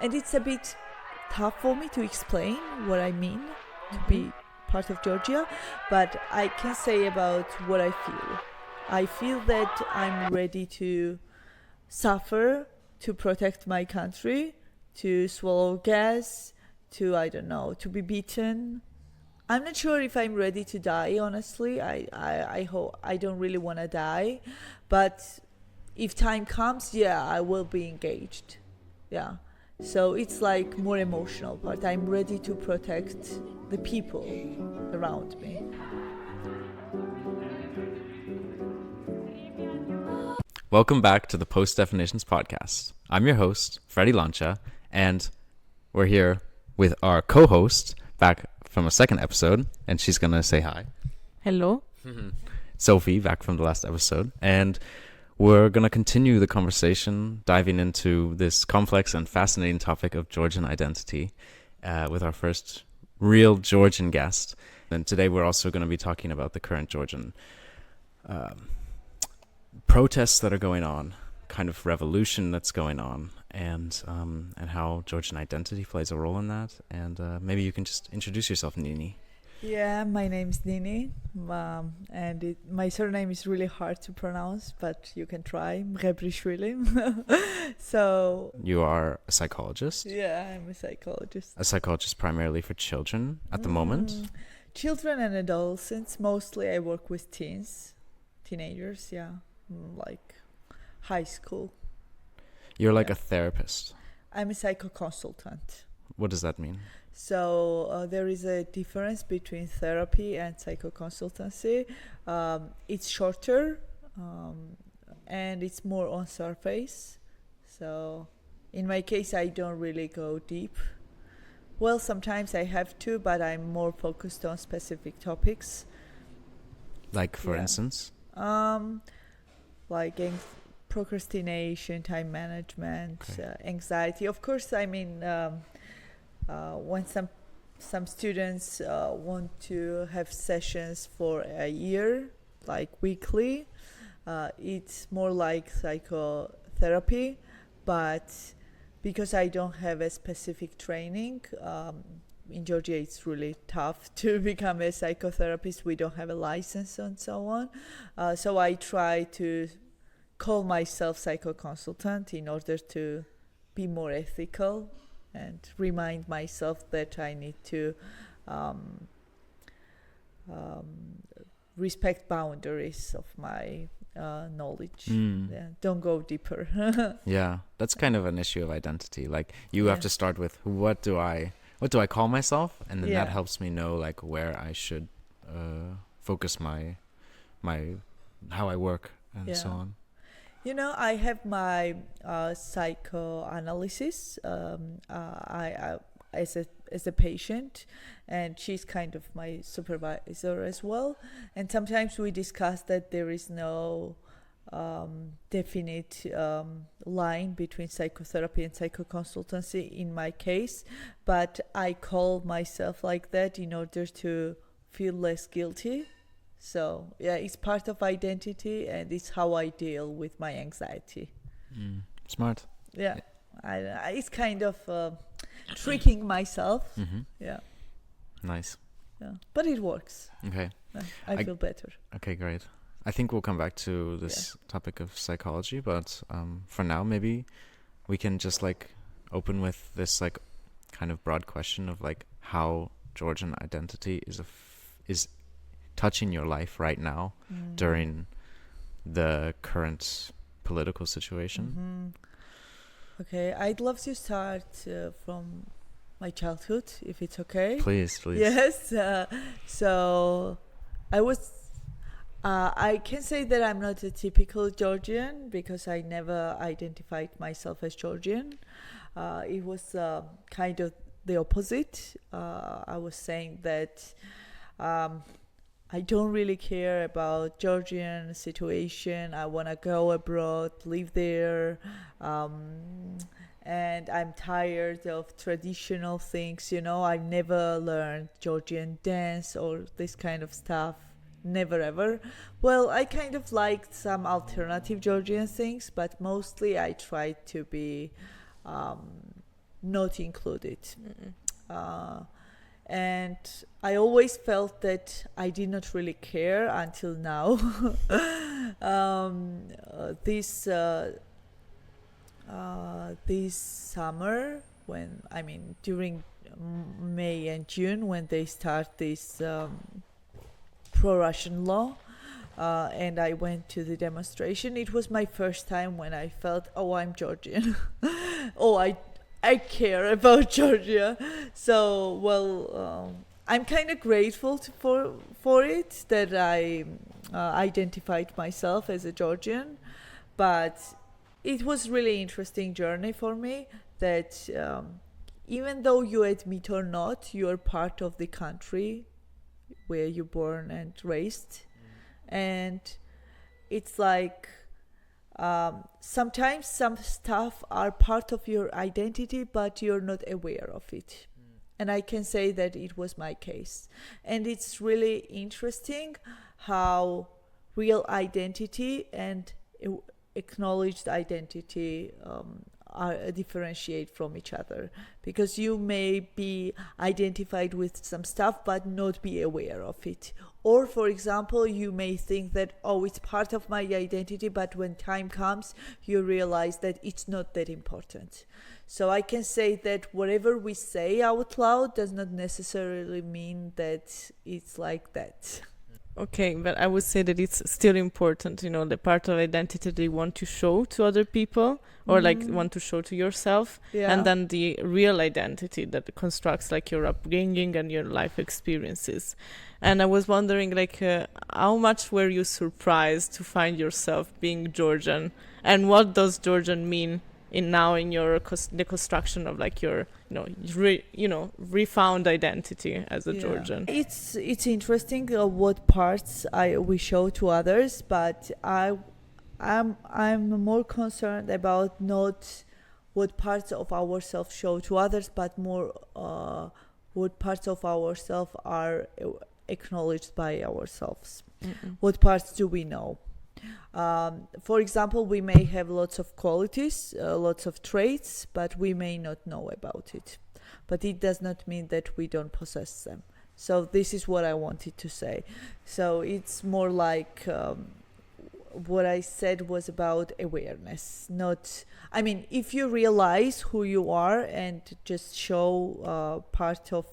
And it's a bit tough for me to explain what I mean to be part of Georgia, but I can say about what I feel. I feel that I'm ready to suffer to protect my country, to swallow gas, to, I don't know, to be beaten. I'm not sure if I'm ready to die, honestly. I hope I don't really want to die. But if time comes, yeah, I will be engaged. Yeah. So it's like more emotional part. I'm ready to protect the people around me. Welcome back to the Post Definitions podcast. I'm your host, Freddie Lancha, and we're here with our co-host back from a second episode, and she's going to say hi. Hello. Sophie, back from the last episode. And we're going to continue the conversation, diving into this complex and fascinating topic of Georgian identity with our first real Georgian guest. And today we're also going to be talking about the current Georgian protests that are going on, kind of revolution that's going on, and how Georgian identity plays a role in that. And maybe you can just introduce yourself, Nini. Yeah, my name's Nini, and my surname is really hard to pronounce, but you can try, Mghebrishvili. So You are a psychologist. yeah, I'm a psychologist. A psychologist primarily for children at the moment. Children and adolescents. Mostly I work with teenagers, yeah, like high school. You're like Yeah. a therapist. I'm a psycho-consultant. What does that mean? So there is a difference between therapy and psycho-consultancy. It's shorter and it's more on surface. So in my case, I don't really go deep. Well, sometimes I have to, but I'm more focused on specific topics. Like, for Yeah. instance? Like procrastination, time management, Okay. anxiety. Of course, I mean, when some students want to have sessions for a year, like weekly, it's more like psychotherapy. But because I don't have a specific training, in Georgia it's really tough to become a psychotherapist. We don't have a license and so on. So I try to call myself psycho-consultant in order to be more ethical and remind myself that I need to respect boundaries of my knowledge. Yeah, don't go deeper. Yeah, that's kind of an issue of identity. Like, you have Yeah. to start with, what do I call myself? And then that Yeah. helps me know, like, where I should focus my how I work and so Yeah. on. You know, I have my psychoanalysis I as a patient, and she's kind of my supervisor as well. And sometimes we discuss that there is no definite line between psychotherapy and psychoconsultancy in my case, but I call myself like that in order to feel less guilty. So yeah, it's part of identity, and it's how I deal with my anxiety. Smart. Yeah, it's kind of tricking myself. Yeah, Nice. yeah, but it works. Okay. I feel better. Okay, great. I think we'll come back to this topic of psychology, but for now, maybe we can just like open with this like kind of broad question of like how Georgian identity is touching your life right now during the current political situation. Okay, I'd love to start from my childhood, if it's okay. Please. Yes. So I can say that I'm not a typical Georgian because I never identified myself as Georgian. It was kind of the opposite. I was saying that I don't really care about Georgian situation. I want to go abroad, live there. And I'm tired of traditional things, you know. I've never learned Georgian dance or this kind of stuff. Never ever. Well, I kind of liked some alternative Georgian things, but mostly I tried to be not included. And I always felt that I did not really care until now. This summer, during May and June, when they start this pro-Russian law, and I went to the demonstration, it was my first time when I felt, oh, I'm Georgian. Oh, I care about Georgia. So, well, I'm kind of grateful for it, that I identified myself as a Georgian. But it was really interesting journey for me, that even though you admit or not, you're part of the country where you're born and raised. And it's like, sometimes some stuff are part of your identity, but you're not aware of it. And I can say that it was my case. And it's really interesting how real identity and acknowledged identity are differentiate from each other, because you may be identified with some stuff but not be aware of it. Or, for example, you may think that, oh, it's part of my identity, but when time comes, you realize that it's not that important. So I can say that whatever we say out loud does not necessarily mean that it's like that. Okay, but I would say that it's still important, the part of identity that you want to show to other people, or like want to show to yourself, and then the real identity that constructs like your upbringing and your life experiences. And I was wondering, how much were you surprised to find yourself being Georgian, and what does Georgian mean in your the construction of like your refound identity as a Georgian? It's interesting what parts we show to others, but I'm more concerned about not what parts of ourselves show to others, but more what parts of ourselves are acknowledged by ourselves. What parts do we know? For example, we may have lots of qualities, lots of traits, but we may not know about it. But it does not mean that we don't possess them. So this is what I wanted to say. So it's more like what I said was about awareness. If you realize who you are and just show part of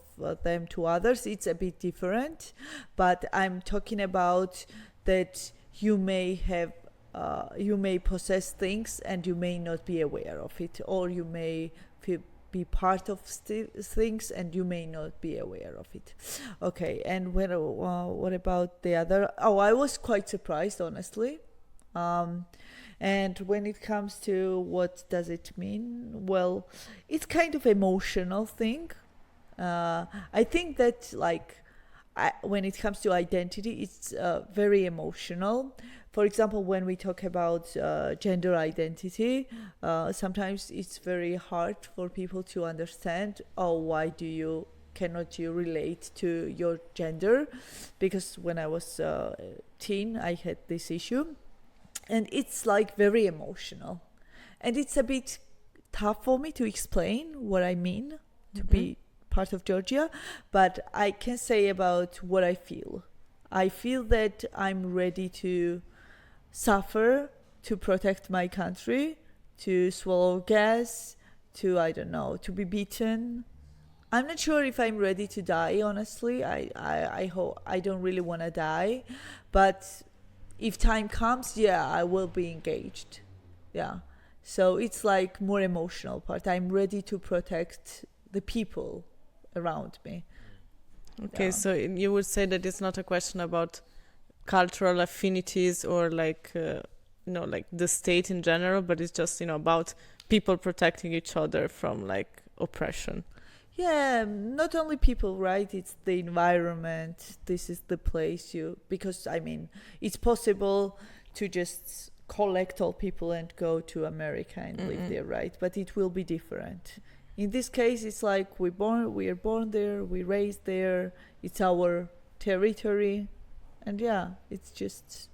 them to others, it's a bit different. But I'm talking about that you may possess things and you may not be aware of it, or you may be part of things and you may not be aware of it. Okay, and what about the other? Oh, I was quite surprised, honestly. And when it comes to what does it mean, well, it's kind of emotional thing. I think that when it comes to identity, it's very emotional. For example, when we talk about gender identity, sometimes it's very hard for people to understand, why cannot you relate to your gender? Because when I was teen, I had this issue. And it's very emotional. And it's a bit tough for me to explain what I mean to be part of Georgia, but I can say about what I feel. I feel that I'm ready to suffer to protect my country, to swallow gas, to be beaten. I'm not sure if I'm ready to die, honestly. I hope I don't really want to die, but if time comes, I will be engaged. So it's more emotional part. I'm ready to protect the people around me. Okay, so you would say that it's not a question about cultural affinities or the state in general, but it's just about people protecting each other from oppression. Not only people, right? It's the environment. This is the place because it's possible to just collect all people and go to America and live there, right? But it will be different. In this case, it's we are born there, we raised there, it's our territory, and it's just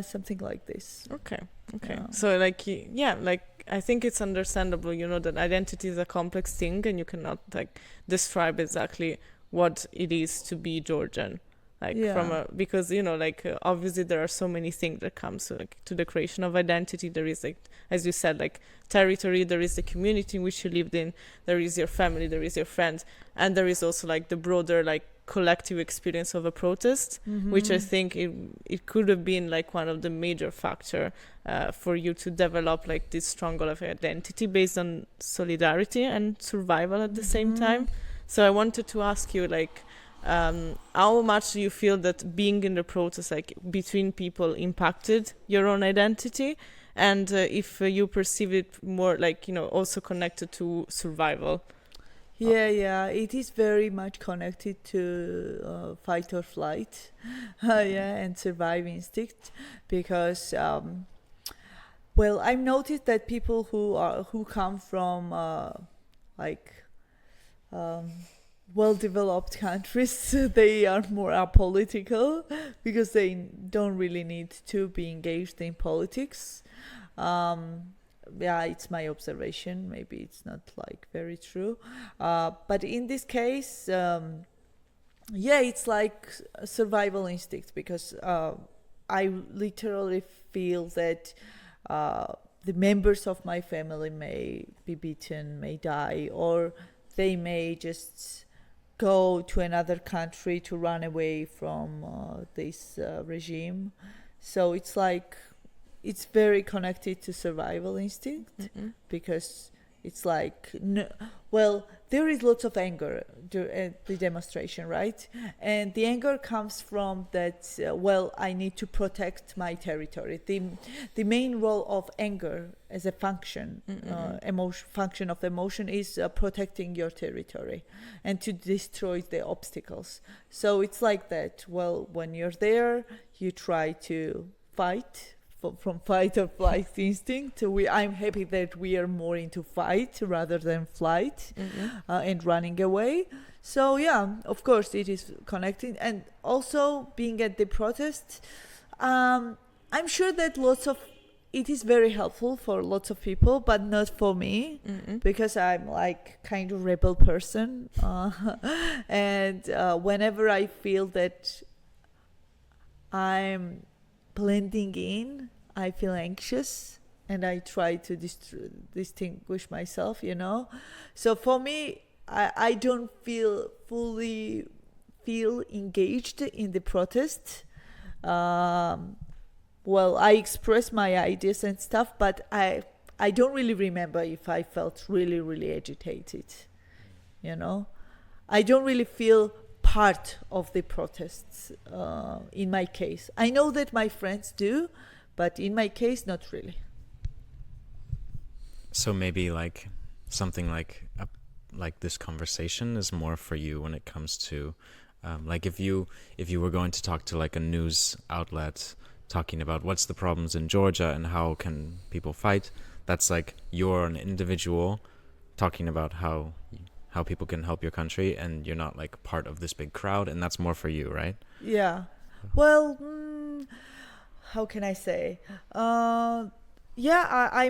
something like this. Okay. So I think it's understandable, that identity is a complex thing and you cannot like describe exactly what it is to be Georgian. Because obviously there are so many things that comes to the creation of identity. There is, like, as you said, like territory, there is the community in which you lived in, there is your family, there is your friends, and there is also like the broader like collective experience of a protest, which I think it could have been like one of the major factor for you to develop like this stronghold of identity based on solidarity and survival at the same time. So I wanted to ask you, like, how much do you feel that being in the protest, like between people, impacted your own identity, and if you perceive it more like also connected to survival? Yeah, it is very much connected to fight or flight, and survive instinct, because I've noticed that people who come from well-developed countries, they are more apolitical because they don't really need to be engaged in politics. It's my observation. Maybe it's not like very true, but in this case, it's like a survival instinct, because I literally feel that the members of my family may be beaten, may die, or they may just go to another country to run away from this regime. So it's like, it's very connected to survival instinct, because it's like, there is lots of anger at the demonstration, right? And the anger comes from that, I need to protect my territory. The main role of anger as a function, function of emotion, is protecting your territory and to destroy the obstacles. So it's like that. When you're there, you try to fight from fight or flight instinct. I'm happy that we are more into fight rather than flight, and running away. So of course it is connecting. And also being at the protest, I'm sure that it is very helpful for lots of people, but not for me, because I'm like kind of rebel person, and whenever I feel that I'm blending in, I feel anxious, and I try to distinguish myself, So for me, I don't fully feel engaged in the protest. I express my ideas and stuff, but I don't really remember if I felt really, really agitated, I don't really feel part of the protests, in my case. I know that my friends do, but in my case, not really. So maybe like something like this conversation is more for you when it comes to like if you were going to talk to like a news outlet talking about what's the problems in Georgia and how can people fight, that's like you're an individual talking about how people can help your country, and you're not like part of this big crowd, and that's more for you, right? Yeah. How can I say? I'm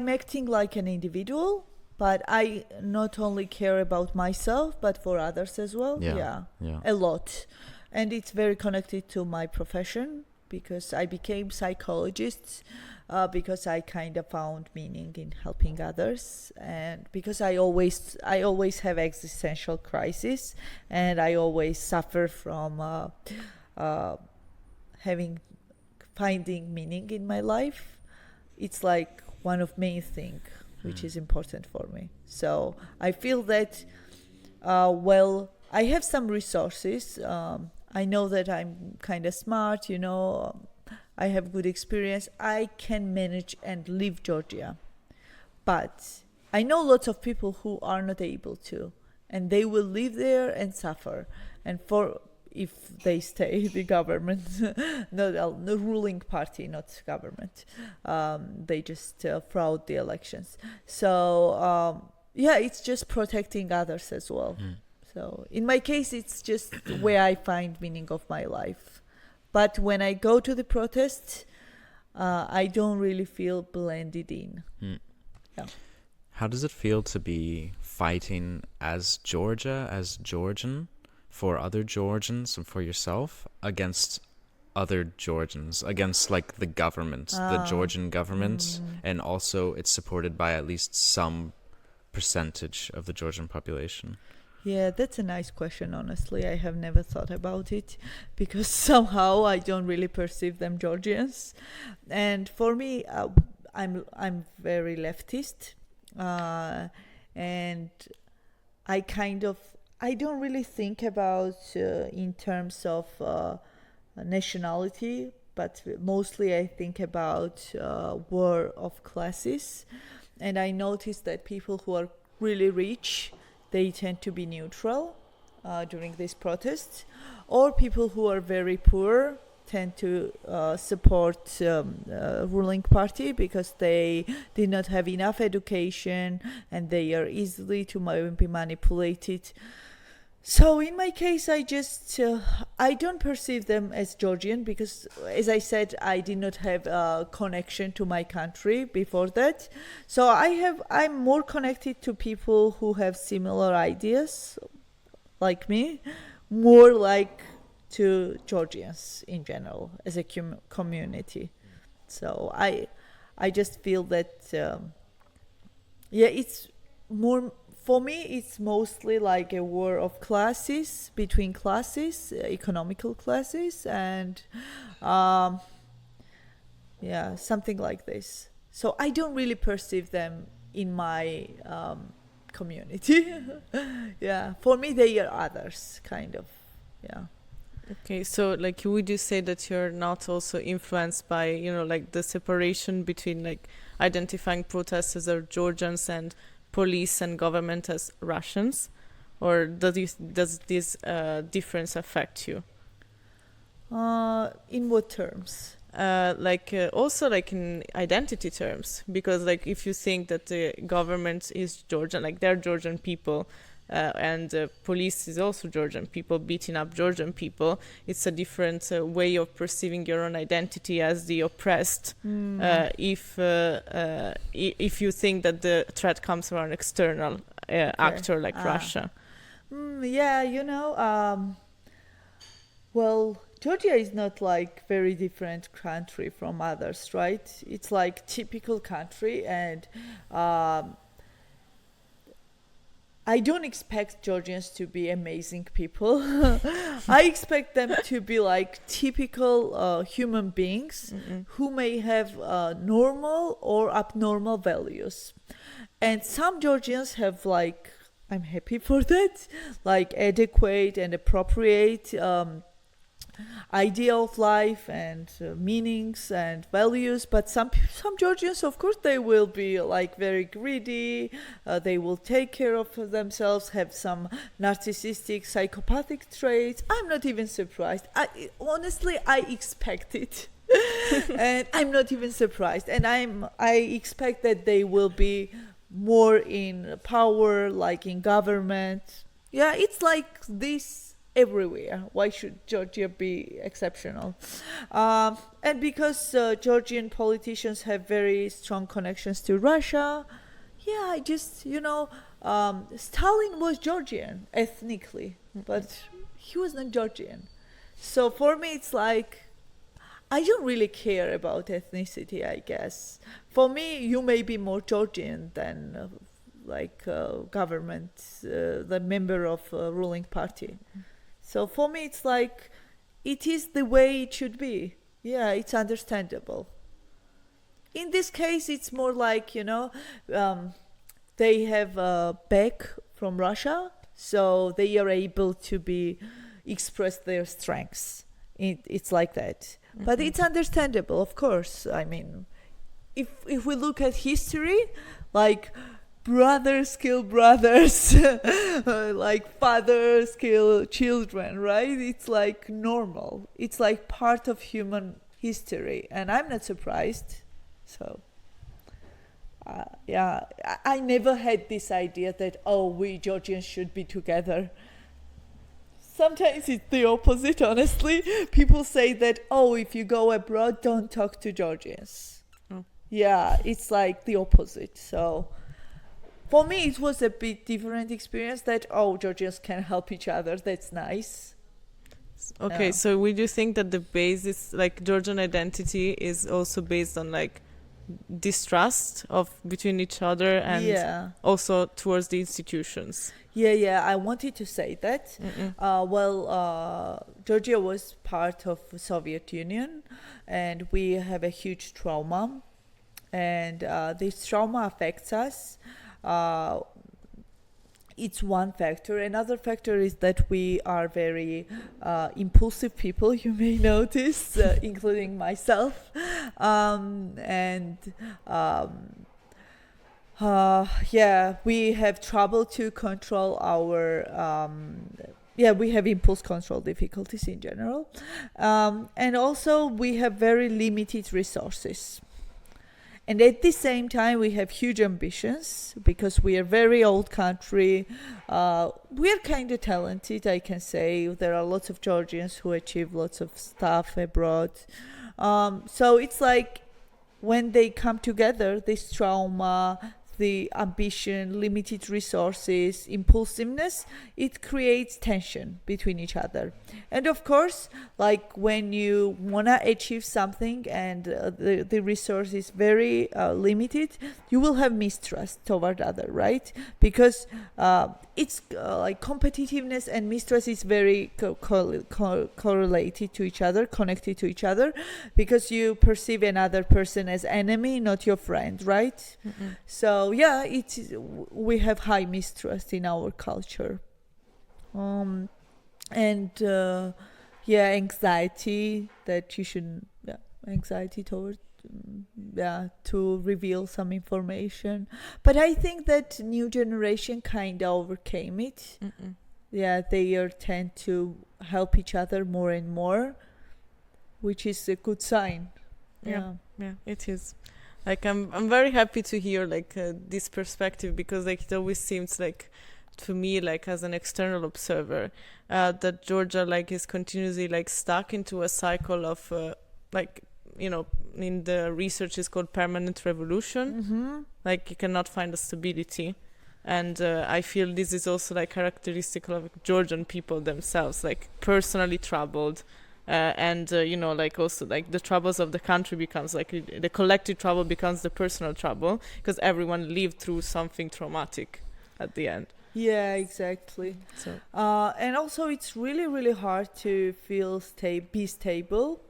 acting like an individual, but I not only care about myself, but for others as well. Yeah. A lot. And it's very connected to my profession, because I became psychologist, because I kind of found meaning in helping others, and because I always have existential crisis, and I always suffer from finding meaning in my life. It's like one of main thing which is important for me. So I feel that I have some resources. I know that I'm kind of smart, I have good experience. I can manage and leave Georgia. But I know lots of people who are not able to, and they will live there and suffer. And if they stay, the government, the ruling party, not government, they just fraud the elections. So it's just protecting others as well. So in my case, it's just where I find meaning of my life. But when I go to the protests, I don't really feel blended in. Mm. Yeah. how does it feel to be fighting as Georgia, as Georgian, for other Georgians and for yourself against other Georgians, against like the government, the Georgian government, and also it's supported by at least some percentage of the Georgian population? Yeah, that's a nice question, honestly. I have never thought about it because somehow I don't really perceive them Georgians. And for me, I'm very leftist. And I don't really think about in terms of nationality, but mostly I think about war of classes. And I noticed that people who are really rich, they tend to be neutral during these protests, or people who are very poor tend to support ruling party because they did not have enough education and they are easily to be manipulated. So in my case, I don't perceive them as Georgian because, as I said, I did not have a connection to my country before that. So I'm more connected to people who have similar ideas, like me, more like to Georgians in general as a community. So I just feel that, it's more. For me, it's mostly like a war of classes, between classes, economical classes, and something like this. So I don't really perceive them in my community. Yeah, for me, they are others, kind of. Yeah. Okay, so like, would you say that you're not also influenced by, like the separation between like identifying protesters as Georgians and police and government as Russians, or does this difference affect you? In what terms? Also like in identity terms, because like if you think that the government is Georgian, like they're Georgian people, and police is also Georgian people beating up Georgian people, it's a different way of perceiving your own identity as the oppressed. If you think that the threat comes from an external actor like Russia. Well, Georgia is not like very different country from others, right? It's like typical country, and I don't expect Georgians to be amazing people. I expect them to be like typical human beings who may have normal or abnormal values. And some Georgians have like, I'm happy for that, like adequate and appropriate idea of life and meanings and values, but some Georgians, of course, they will be like very greedy, they will take care of themselves, have some narcissistic psychopathic traits. I'm not even surprised. Honestly, I expect it. And I'm not even surprised, and I expect that they will be more in power, like in government. Yeah, it's like this everywhere. Why should Georgia be exceptional? And because Georgian politicians have very strong connections to Russia, I just, Stalin was Georgian ethnically, but he was not Georgian. So for me, it's like, I don't really care about ethnicity, I guess. For me, you may be more Georgian than government, the member of a ruling party. So for me, it's like, it is the way it should be. Yeah, it's understandable. In this case, it's more like, they have a back from Russia, so they are able to express their strengths. It's like that. But it's understandable, of course. I mean, if we look at history, like, brothers kill brothers, like fathers kill children, right? It's like normal. It's like part of human history, and I'm not surprised. So, I never had this idea that, we Georgians should be together. Sometimes it's the opposite, honestly. People say that, if you go abroad, don't talk to Georgians. Yeah, it's like the opposite. So For me, it was a bit different experience that, Georgians can help each other. That's nice. Okay, so would you think that the basis, like Georgian identity, is also based on like distrust of between each other and also towards the institutions? Yeah, I wanted to say that. Georgia was part of the Soviet Union, and we have a huge trauma, and this trauma affects us. It's one factor. Another factor is that we are very impulsive people, you may notice, including myself. We have trouble to control our... we have impulse control difficulties in general. And also we have very limited resources. And at the same time, we have huge ambitions because we are a very old country. We are kind of talented, I can say. There are lots of Georgians who achieve lots of stuff abroad. So it's like when they come together, this trauma, the ambition, limited resources, impulsiveness, it creates tension between each other. And of course, like when you want to achieve something and the resource is very limited, you will have mistrust toward other, right? Because it's like competitiveness and mistrust is very correlated to each other, connected to each other, because you perceive another person as enemy, not your friend, right? So we have high mistrust in our culture. Anxiety that you should, anxiety toward, to reveal some information. But I think that new generation kind of overcame it. They tend to help each other more and more, which is a good sign. Yeah, it is. Like I'm very happy to hear like this perspective, because like it always seems like to me, like as an external observer, that Georgia like is continuously like stuck into a cycle of in the research is called permanent revolution. Like you cannot find a stability, and I feel this is also like characteristic of Georgian people themselves, like personally troubled. Like also like the troubles of the country becomes like the collective trouble becomes the personal trouble, because everyone lived through something traumatic at the end. Yeah, exactly. So and also it's really, really hard to be stable.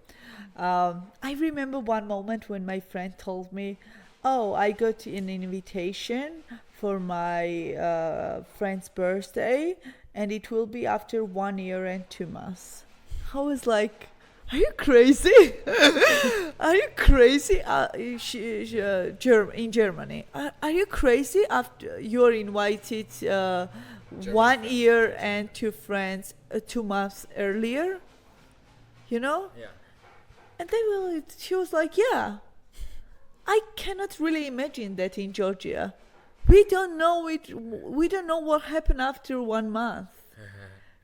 I remember one moment when my friend told me, I got an invitation for my friend's birthday, and it will be after 1 year and 2 months. I was like, are you crazy? Are you crazy? In Germany, are you crazy after you're invited 1 year and 2 friends 2 months earlier? You know? Yeah. And she was like, I cannot really imagine that in Georgia. We don't know it. We don't know what happened after 1 month.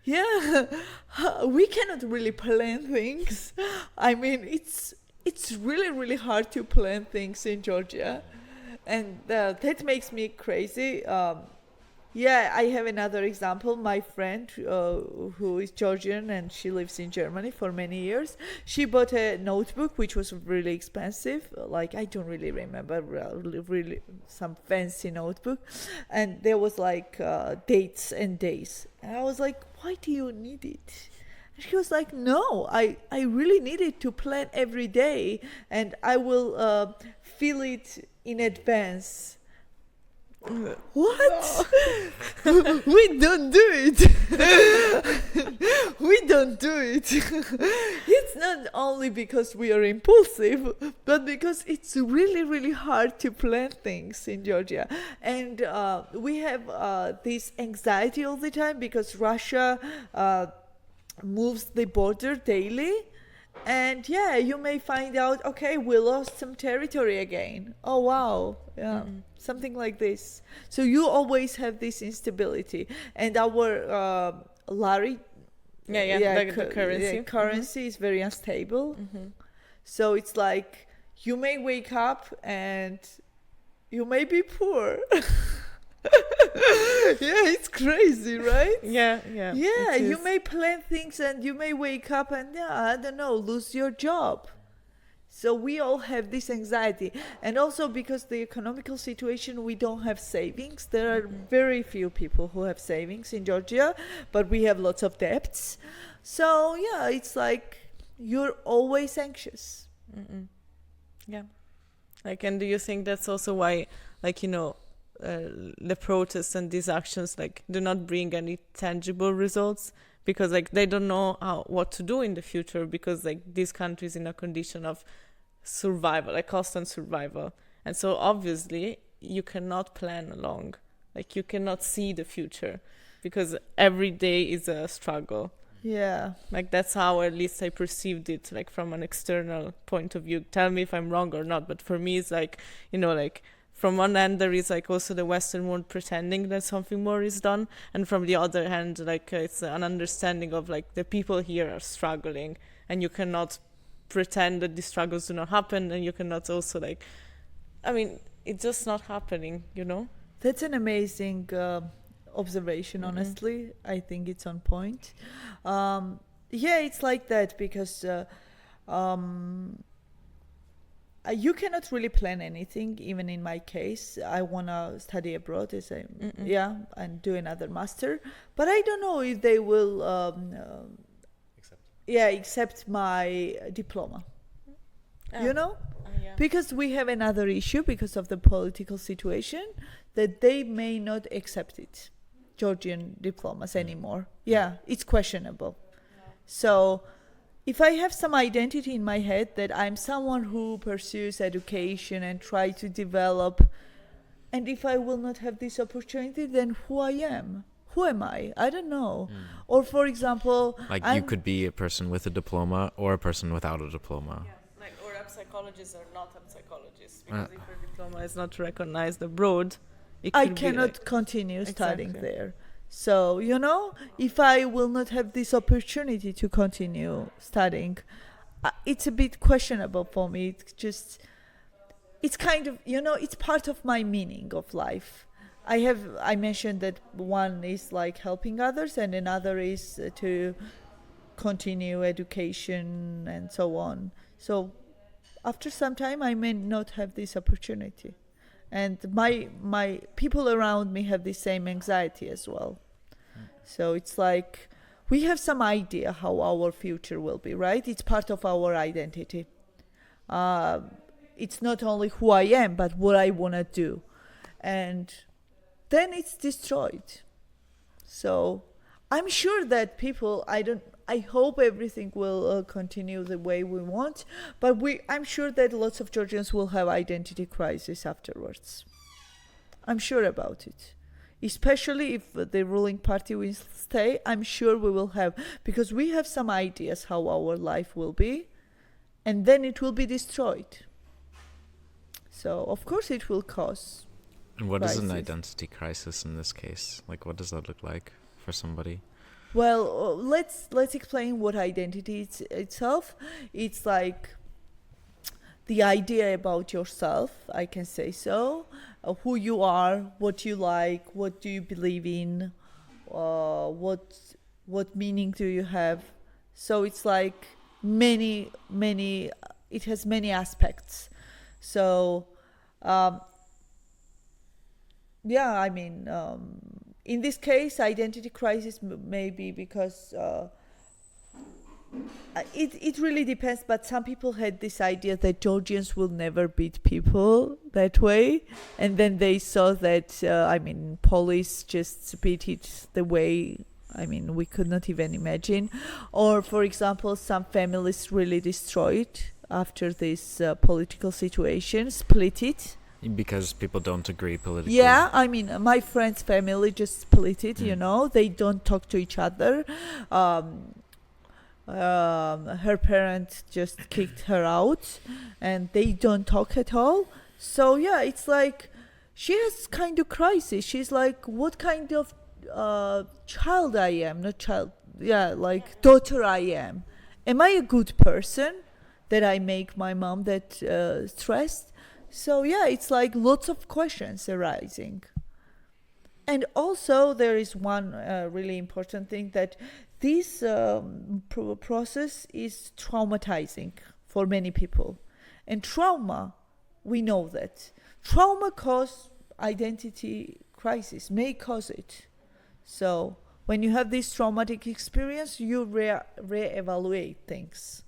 We cannot really plan things. I mean, it's really, really hard to plan things in Georgia, and that makes me crazy. I have another example. My friend who is Georgian and she lives in Germany for many years, she bought a notebook which was really expensive. Like, I don't really remember, really some fancy notebook. And there was like dates and days. And I was like, why do you need it? And she was like, no, I really need it to plan every day, and I will feel it in advance. What? No. We don't do it. We don't do it. It's not only because we are impulsive, but because it's really, really hard to plan things in Georgia. And we have this anxiety all the time because Russia moves the border daily. And you may find out, okay, we lost some territory again. Oh, wow. Something like this. So you always have this instability. And our lari, the currency. Currency is very unstable. So it's like you may wake up and you may be poor. Yeah, it's crazy, right? Yeah, Yeah, it you is. may plan things and you may wake up and, yeah, I don't know, lose your job. So we all have this anxiety. And also because the economical situation, we don't have savings. There are very few people who have savings in Georgia, but we have lots of debts. So yeah, it's like you're always anxious. Yeah. Like, and do you think that's also why, like, the protests and these actions, like, do not bring any tangible results? Because, like, they don't know what to do in the future, because, like, this country is in a condition of survival, like constant survival. And so obviously you cannot plan along. Like, you cannot see the future, because every day is a struggle. Yeah. Like, that's how at least I perceived it, like from an external point of view. Tell me if I'm wrong or not, but for me it's like, like from one end there is like also the Western world pretending that something more is done, and from the other hand, like it's an understanding of like the people here are struggling, and you cannot pretend that these struggles do not happen, and you cannot also like, I mean, it's just not happening, That's an amazing observation, honestly. I think it's on point. Yeah, it's like that because you cannot really plan anything. Even in my case, I want to study abroad and do another master, but I don't know if they will accept my diploma. Yeah. Because we have another issue because of the political situation, that they may not accept it, Georgian diplomas anymore. Yeah, it's questionable. So if I have some identity in my head that I'm someone who pursues education and try to develop, and if I will not have this opportunity, then who I am? Who am I? I don't know. Or for example, Like, you could be a person with a diploma or a person without a diploma. Yeah, like, or a psychologist or not a psychologist, because if your diploma is not recognized abroad, I cannot continue studying there. So, if I will not have this opportunity to continue studying, it's a bit questionable for me. It's kind of, it's part of my meaning of life. I mentioned that one is like helping others, and another is to continue education and so on. So after some time, I may not have this opportunity. And my people around me have the same anxiety as well. So it's like we have some idea how our future will be, right? It's part of our identity. It's not only who I am, but what I want to do. And then it's destroyed. So I'm sure that people, I hope everything will continue the way we want, but I'm sure that lots of Georgians will have identity crisis afterwards. I'm sure about it. Especially if the ruling party will stay, I'm sure we will have, because we have some ideas how our life will be, and then it will be destroyed. So, of course, it will cause. And what is an crisis. identity crisis in this case? Like, what does that look like for somebody? Well, let's explain what identity is itself. It's like the idea about yourself, I can say so, who you are, what you like, what do you believe in, what meaning do you have. So it's like many, it has many aspects. So in this case, identity crisis may be because it really depends, but some people had this idea that Georgians will never beat people that way, and then they saw that police just beat it the way we could not even imagine. Or for example, some families really destroyed after this political situation, split it. Because people don't agree politically. Yeah, my friend's family just split it, they don't talk to each other. Her parents just kicked her out, and they don't talk at all. So yeah, it's like she has kind of crisis. She's like, what kind of child I am? Not child, yeah, like daughter I am. Am I a good person that I make my mom that stressed? So yeah, it's like lots of questions arising. And also there is one really important thing, that this process is traumatizing for many people. And trauma, we know that. Trauma causes identity crisis, may cause it. So when you have this traumatic experience, you re-evaluate things.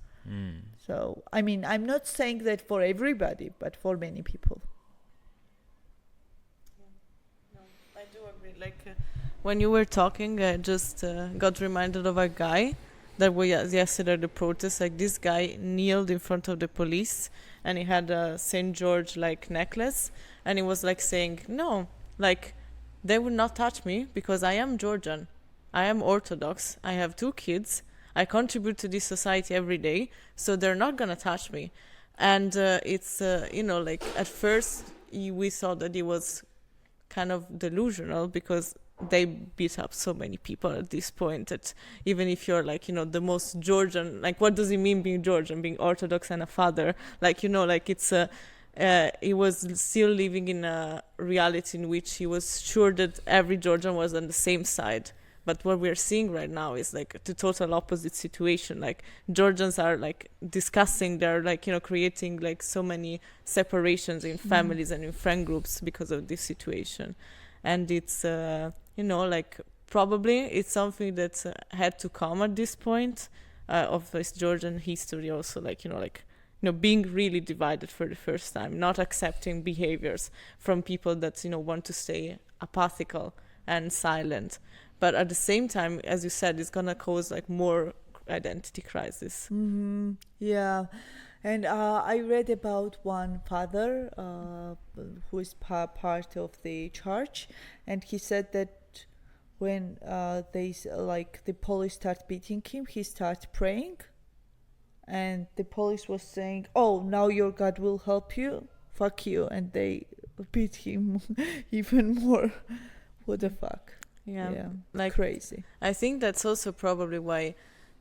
So, I mean, I'm not saying that for everybody, but for many people. I do agree. Like when you were talking, I just got reminded of a guy that was yesterday at the protest. Like this guy kneeled in front of the police, and he had a St. George like necklace, and he was like saying, "No, like they would not touch me because I am Georgian, I am Orthodox, I have 2 kids, I contribute to this society every day, so they're not gonna touch me." And it's like at first we thought that he was kind of delusional, because they beat up so many people at this point that even if you're like the most Georgian, like what does it mean being Georgian, being Orthodox and a father, like like it's he was still living in a reality in which he was sure that every Georgian was on the same side. But what we're seeing right now is like the total opposite situation. Like Georgians are like discussing, they're like creating like so many separations in families and in friend groups because of this situation. And it's like probably it's something that had to come at this point of this Georgian history also, being really divided for the first time, not accepting behaviors from people that want to stay apathical and silent. But at the same time, as you said, it's gonna cause like more identity crisis. Yeah. And I read about one father who is part of the church, and he said that when the police start beating him, he starts praying, and the police was saying, "Oh, now your God will help you, fuck you," and they beat him even more. What the fuck? Yeah, like crazy. I think that's also probably why,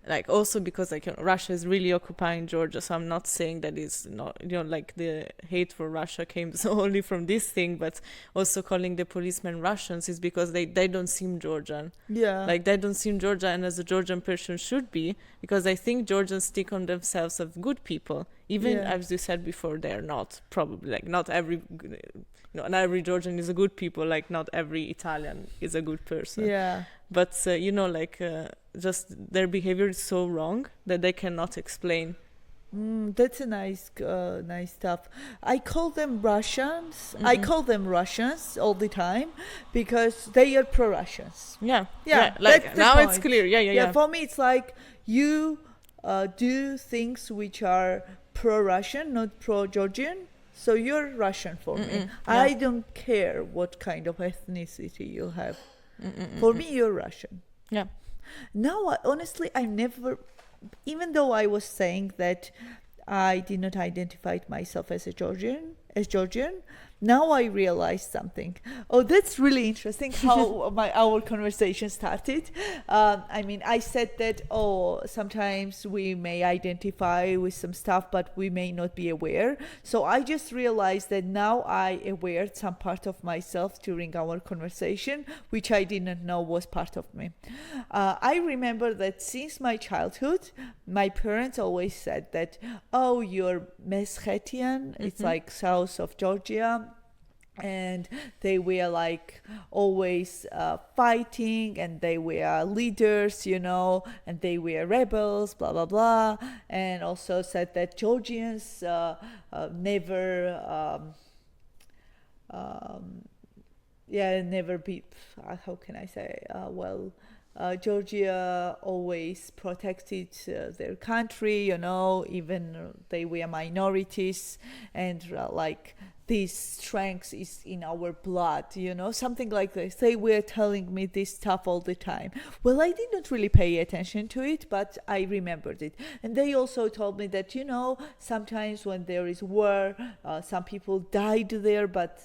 like also because Russia is really occupying Georgia. So I'm not saying that it's not like the hate for Russia came only from this thing, but also calling the policemen Russians is because they don't seem Georgian. Yeah, like they don't seem Georgian, and as a Georgian person should be, because I think Georgians stick on themselves as good people, even as you said before, they're not probably like not every. Not every Georgian is a good people, like not every Italian is a good person. Yeah. But, just their behavior is so wrong that they cannot explain. That's a nice stuff. I call them Russians. I call them Russians all the time because they are pro-Russians. Yeah. Like now point. It's clear. Yeah. For me, it's like you do things which are pro-Russian, not pro-Georgian. So you're Russian for me. Yeah. I don't care what kind of ethnicity you have. For me, you're Russian. Yeah. Now, honestly, I never, even though I was saying that I did not identify myself as Georgian, now I realized something. Oh, that's really interesting how our conversation started. I said that, sometimes we may identify with some stuff, but we may not be aware. So I just realized that now I aware some part of myself during our conversation, which I did not know was part of me. I remember that since my childhood, my parents always said that, "Oh, you're Meskhetian." It's like south of Georgia. And they were like always fighting, and they were leaders, and they were rebels, blah blah blah. And also said that Georgians never be, how can I say, Georgia always protected their country, even they were minorities, and this strength is in our blood, something like this. They were telling me this stuff all the time. Well, I did not really pay attention to it, but I remembered it. And they also told me that, sometimes when there is war, some people died there, but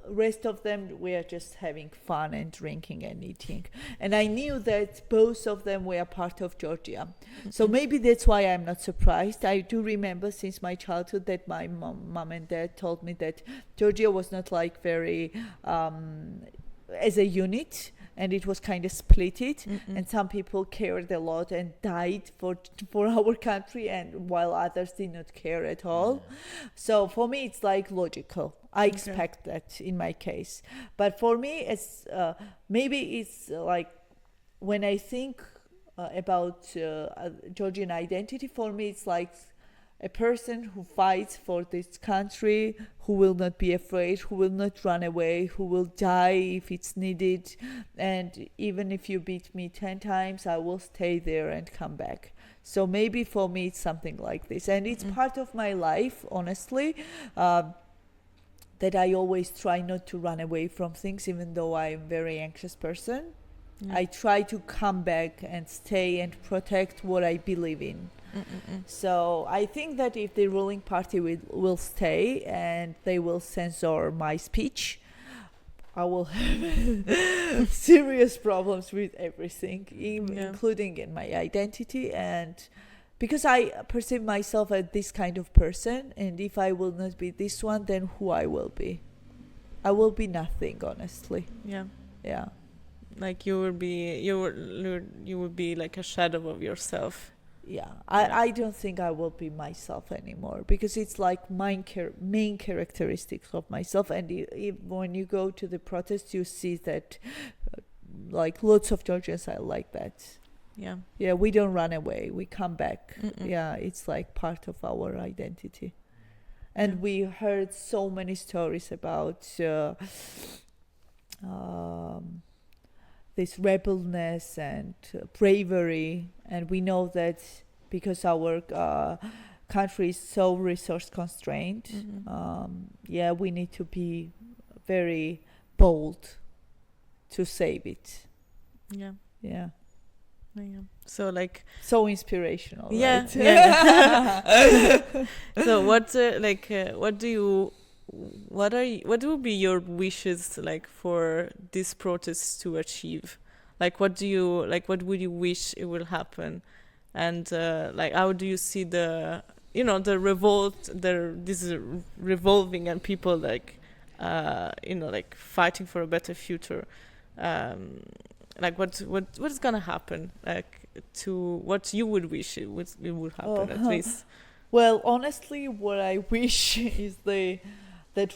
rest of them were just having fun and drinking and eating. And I knew that both of them were part of Georgia. So maybe that's why I'm not surprised. I do remember since my childhood that my mom and dad told me that Georgia was not like very as a unit, and it was kind of split it, and some people cared a lot and died for our country, and while others did not care at all. So for me it's like logical. I expect that in my case. But for me it's maybe it's like when I think about Georgian identity, for me it's like a person who fights for this country, who will not be afraid, who will not run away, who will die if it's needed. And even if you beat me 10 times, I will stay there and come back. So maybe for me it's something like this. And it's part of my life, honestly, that I always try not to run away from things, even though I'm a very anxious person. I try to come back and stay and protect what I believe in. So I think that if the ruling party will stay and they will censor my speech, I will have serious problems with everything, including in my identity. And because I perceive myself as this kind of person, and if I will not be this one, then who I will be? I will be nothing, honestly. Yeah. Like you will be like a shadow of yourself. I don't think I will be myself anymore, because it's like main characteristics of myself. And when you go to the protests, you see that like lots of Georgians are like that. We don't run away, we come back. It's like part of our identity. And we heard so many stories about this rebelness and bravery, and we know that because our country is so resource constrained, we need to be very bold to save it. So like so inspirational, right? So what will be your wishes like for these protests to achieve? Like what would you wish it will happen? And like how do you see the revolt, this revolving, and people like like fighting for a better future? Like what's gonna happen? Like to what you would wish it would happen at least. Well, honestly, what I wish is that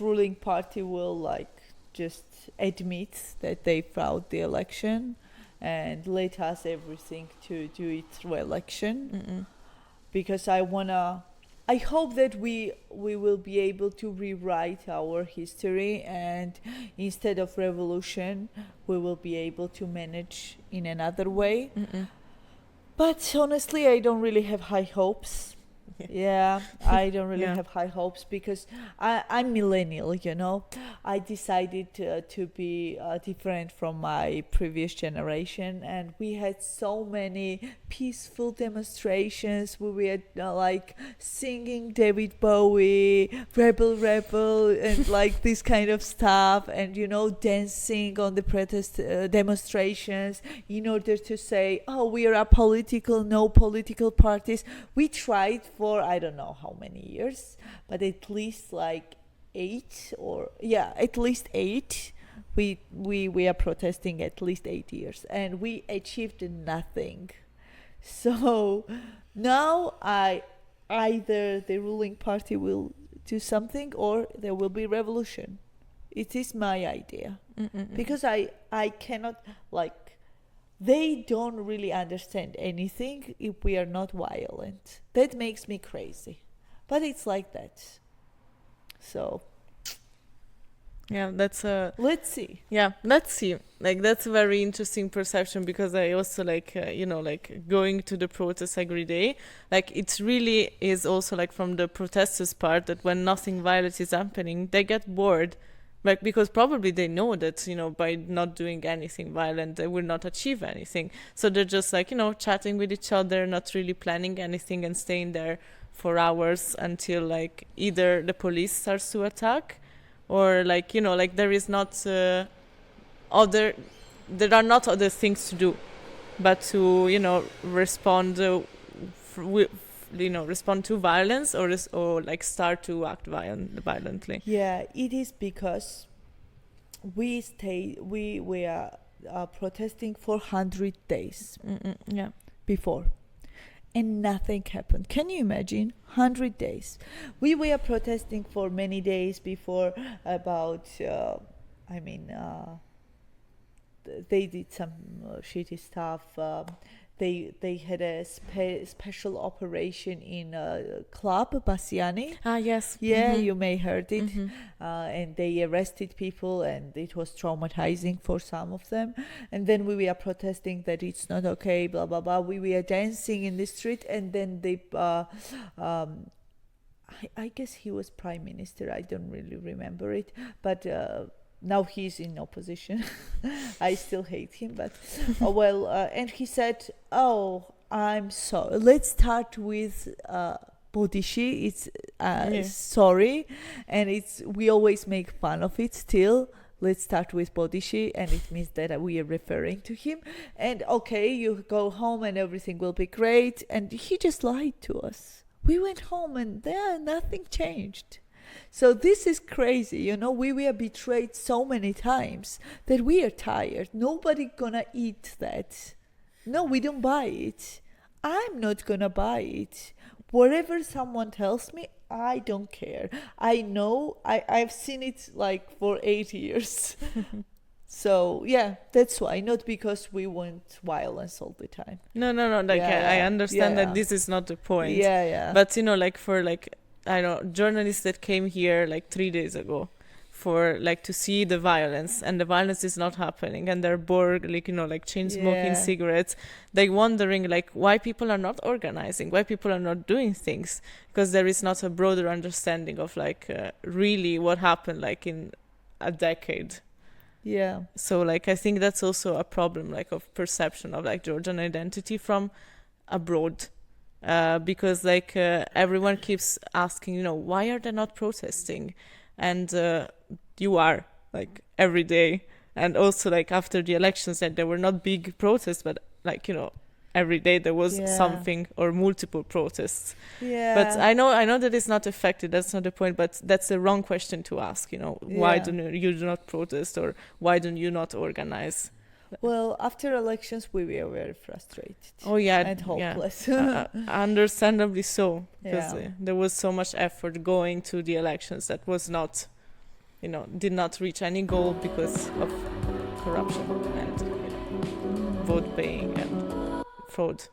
ruling party will like just admit that they fraud the election and let us everything to do it through election. Because I hope that we will be able to rewrite our history, and instead of revolution we will be able to manage in another way. But honestly, I don't really have high hopes. I don't really have high hopes, because I'm millennial, I decided to be different from my previous generation, and we had so many peaceful demonstrations where we had like singing David Bowie, rebel, and like this kind of stuff, and dancing on the protest demonstrations in order to say, oh, we are apolitical, no political parties. We tried for I don't know how many years, but at least like 8 at least 8. We are protesting at least 8 years, and we achieved nothing. So now either the ruling party will do something or there will be revolution. It is my idea. Because I cannot, like, they don't really understand anything if we are not violent. That makes me crazy. But it's like that. So that's let's see. Let's see. Like that's a very interesting perception, because I also like going to the protests every day. Like it really is also like from the protesters' part that when nothing violent is happening, they get bored. Like, because probably they know that, by not doing anything violent, they will not achieve anything. So they're just like, chatting with each other, not really planning anything, and staying there for hours until like either the police starts to attack, or like, like there is not there are not other things to do but to, respond respond to violence, or like start to act violently. It is because we were protesting for 100 days Yeah. before, and nothing happened. Can you imagine? 100 days. We were protesting for many days before about they did some shitty stuff. They had a special operation in a club, Bassiani. Ah, yes. Yeah, you may heard it. Mhm. And they arrested people, and it was traumatizing for some of them. And then we were protesting that it's not okay, blah blah blah. We were dancing in the street, and then they I guess he was prime minister. I don't really remember it, but now he's in opposition. I still hate him, but and he said, "Oh, I'm sorry. Let's start with Bodishi. It's sorry, and we always make fun of it still." Let's start with Bodishi, and it means that we are referring to him. And okay, you go home and everything will be great. And he just lied to us. We went home and nothing changed. So this is crazy, we were betrayed so many times that we are tired. Nobody gonna eat that. No, we don't buy it. I'm not gonna buy it. Whatever someone tells me, I don't care. I know, I've seen it like for 8 years. So yeah, that's why, not because we want violence all the time. No. I understand that this is not the point. Yeah. But I know journalists that came here like 3 days ago for to see the violence, and the violence is not happening, and they're bored, chain smoking cigarettes. They're wondering why people are not organizing, why people are not doing things, because there is not a broader understanding of really what happened in a decade. Yeah. So I think that's also a problem of perception of Georgian identity from abroad. Because everyone keeps asking, why are they not protesting? And you are every day. And also after the elections, that there were not big protests, but every day there was something or multiple protests. Yeah. But I know that it's not affected. That's not the point. But that's the wrong question to ask. Why do you not protest, or why do you not organize? Well, after elections, we were very frustrated. Oh yeah, and hopeless. Understandably so, because there was so much effort going to the elections that was not, did not reach any goal because of corruption and vote paying and fraud.